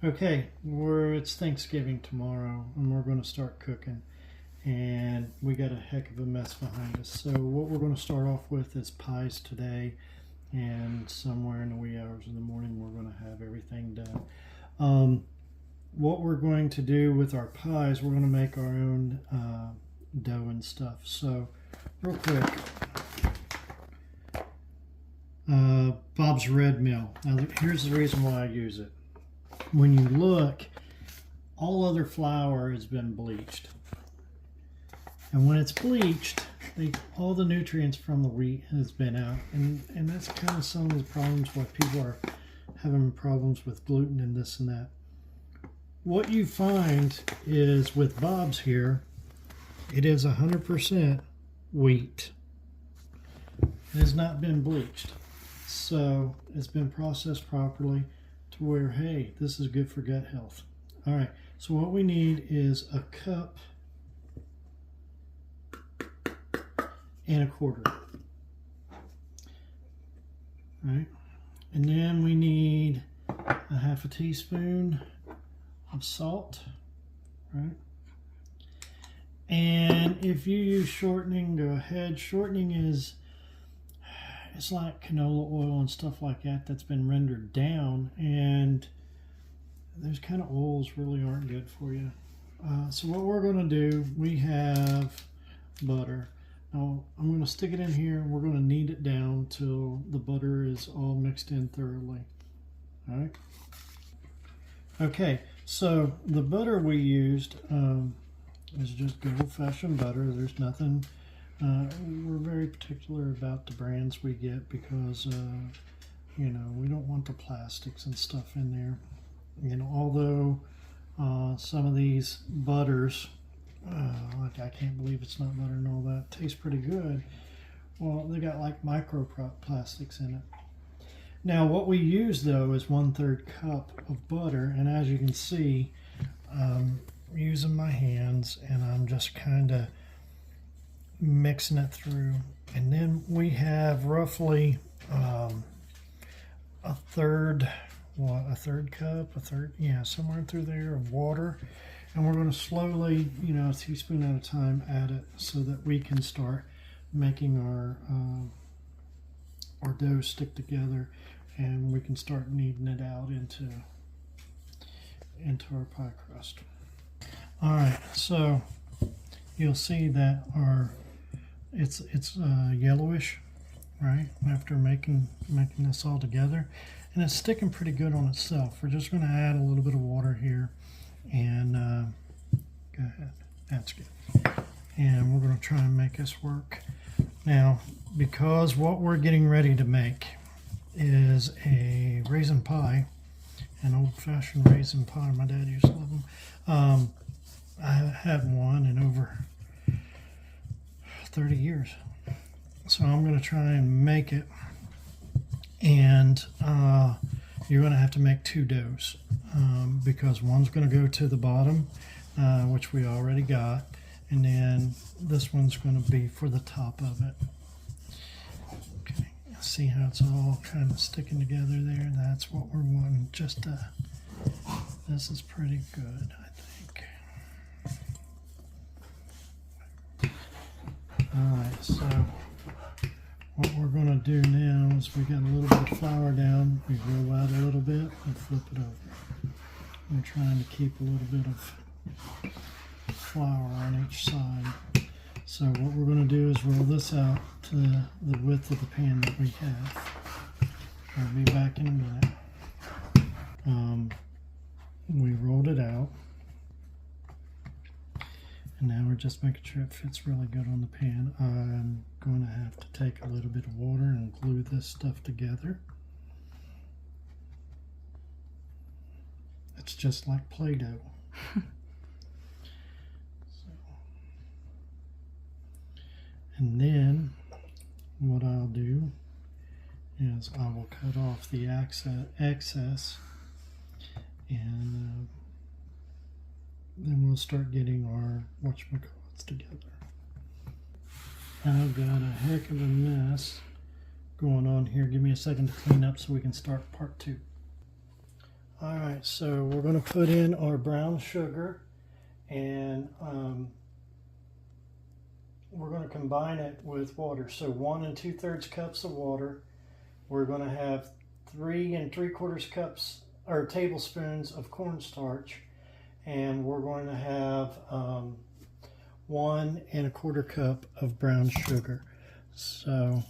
Okay, it's Thanksgiving tomorrow, and we're going to start cooking. And we got a heck of a mess behind us. So what we're going to start off with is pies today, and somewhere in the wee hours of the morning we're going to have everything done. What we're going to do with our pies, we're going to make our own dough and stuff. So real quick, Bob's Red Mill. Now here's the reason why I use it. When you look, all other flour has been bleached. And when it's bleached, all the nutrients from the wheat has been out. And that's kind of some of the problems why people are having problems with gluten and this and that. What you find is with Bob's here, it is 100% wheat. It has not been bleached. So it's been processed properly to where, hey, this is good for gut health. All right, so what we need is a cup and a quarter. All right, and then we need a half a teaspoon of salt, right? And if you use shortening, go ahead. Shortening it's like canola oil and stuff like that that's been rendered down, and those kind of oils really aren't good for you. So what we're going to do, we have butter. Now I'm going to stick it in here, and we're going to knead it down till the butter is all mixed in thoroughly. All right. Okay, so the butter we used is just good old-fashioned butter. There's nothing. We're very particular about the brands we get because, you know, we don't want the plastics and stuff in there. You know, although some of these butters, like I can't believe it's not butter and all that, tastes pretty good. Well, they got like microplastics in it. Now, what we use though is 1/3 cup of butter, and as you can see, I'm using my hands, and I'm just kind of mixing it through. And then we have roughly a third cup, somewhere through there of water, and we're going to slowly, you know, a teaspoon at a time add it so that we can start making our dough stick together, and we can start kneading it out into our pie crust. All right, so you'll see that it's yellowish, right, after making this all together, and it's sticking pretty good on itself. We're just going to add a little bit of water here, and go ahead, that's good. And we're going to try and make this work. Now, because what we're getting ready to make is a raisin pie, an old-fashioned raisin pie. My dad used to love them. I haven't one in over 30 years. So I'm going to try and make it, and you're going to have to make two doughs because one's going to go to the bottom, which we already got, and then this one's going to be for the top of it. Okay, see how it's all kind of sticking together there? That's what we're wanting. This is pretty good, I think. Alright, so what we're going to do now is we got a little bit of flour down, we roll out a little bit and flip it over. We're trying to keep a little bit of flour on each side. So what we're going to do is roll this out to the width of the pan that we have. I'll be back in a minute. We rolled it out. And now we're just making sure it fits really good on the pan. I'm going to have to take a little bit of water and glue this stuff together. It's just like Play-Doh. And then what I'll do is I will cut off the excess, and then we'll start getting our whatchamacallits together. I've got a heck of a mess going on here. Give me a second to clean up so we can start part two. All right, so we're going to put in our brown sugar, and we're going to combine it with water. So 1 2/3 cups of water. We're going to have 3 3/4 cups or tablespoons of cornstarch, and we're going to have 1 1/4 cup of brown sugar. So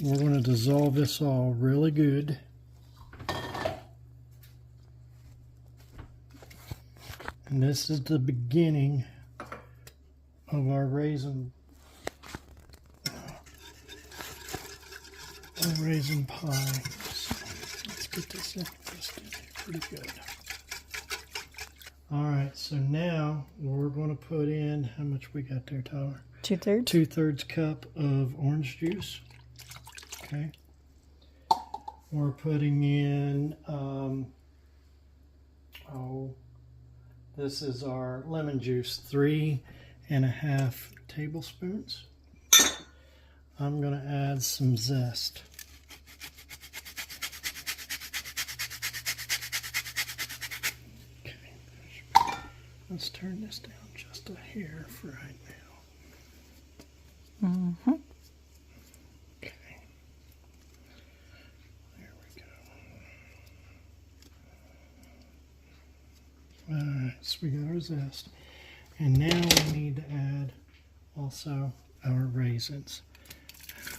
we're going to dissolve this all really good. And this is the beginning of our raisin pie. So let's get this in pretty good. All right, so now we're going to put in, how much we got there, Tyler? 2/3? 2/3 cup of orange juice. Okay. We're putting in, this is our lemon juice, 3 1/2 tablespoons. I'm going to add some zest. Okay. Let's turn this down just a hair for right now. Mm-hmm. Okay. There we go. Alright, so we got our zest. And now we need to add also our raisins.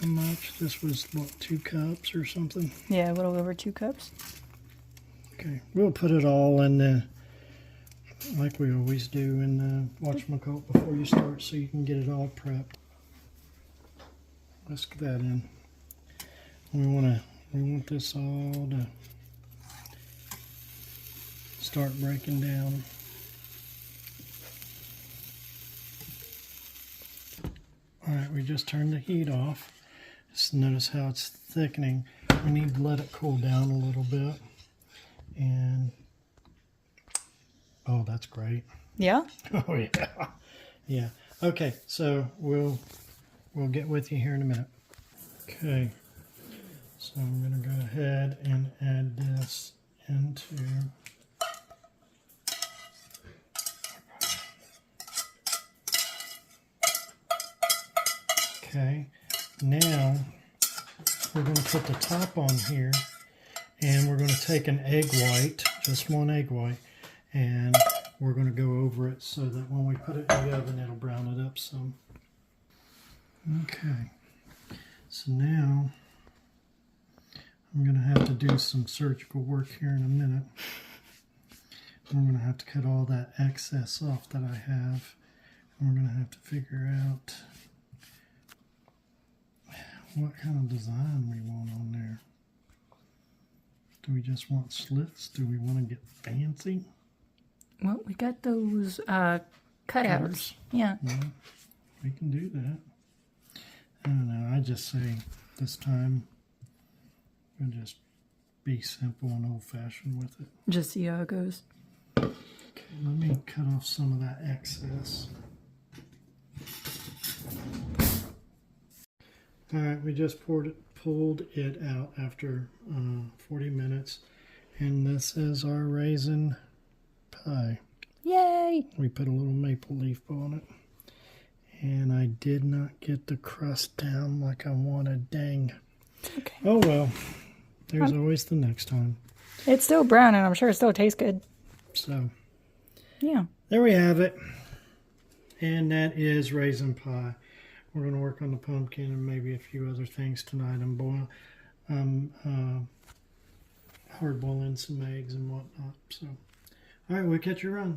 How much? This was, what, 2 cups or something? Yeah, a little over 2 cups. Okay, we'll put it all in the, like we always do in the whatchamacallit before you start, so you can get it all prepped. Let's get that in. We want this all to start breaking down. All right, we just turned the heat off. Just notice how it's thickening. We need to let it cool down a little bit. And oh, that's great. Yeah? Oh yeah. Yeah. Okay, so we'll get with you here in a minute. Okay. So I'm going to go ahead and add this into okay. Now we're going to put the top on here, and we're going to take an egg white, just 1 egg white, and we're going to go over it so that when we put it in the oven, it'll brown it up some. Okay, so now I'm going to have to do some surgical work here in a minute. I'm going to have to cut all that excess off that I have. We're going to have to figure out what kind of design we want on there. Do we just want slits? Do we want to get fancy? Well, we got those cutouts. Cutters? Yeah. Well, we can do that. I don't know. I just say this time we'll just be simple and old-fashioned with it. Just see how it goes. Okay, let me cut off some of that excess. All right, we just pulled it out after 40 minutes, and this is our raisin pie. Yay! We put a little maple leaf on it, and I did not get the crust down like I wanted. Dang. Okay. Oh well, there's always the next time. It's still brown, and I'm sure it still tastes good. So, yeah. there we have it, and that is raisin pie. We're going to work on the pumpkin and maybe a few other things tonight. I'm hard boiling some eggs and whatnot. So, all right, we'll catch you around.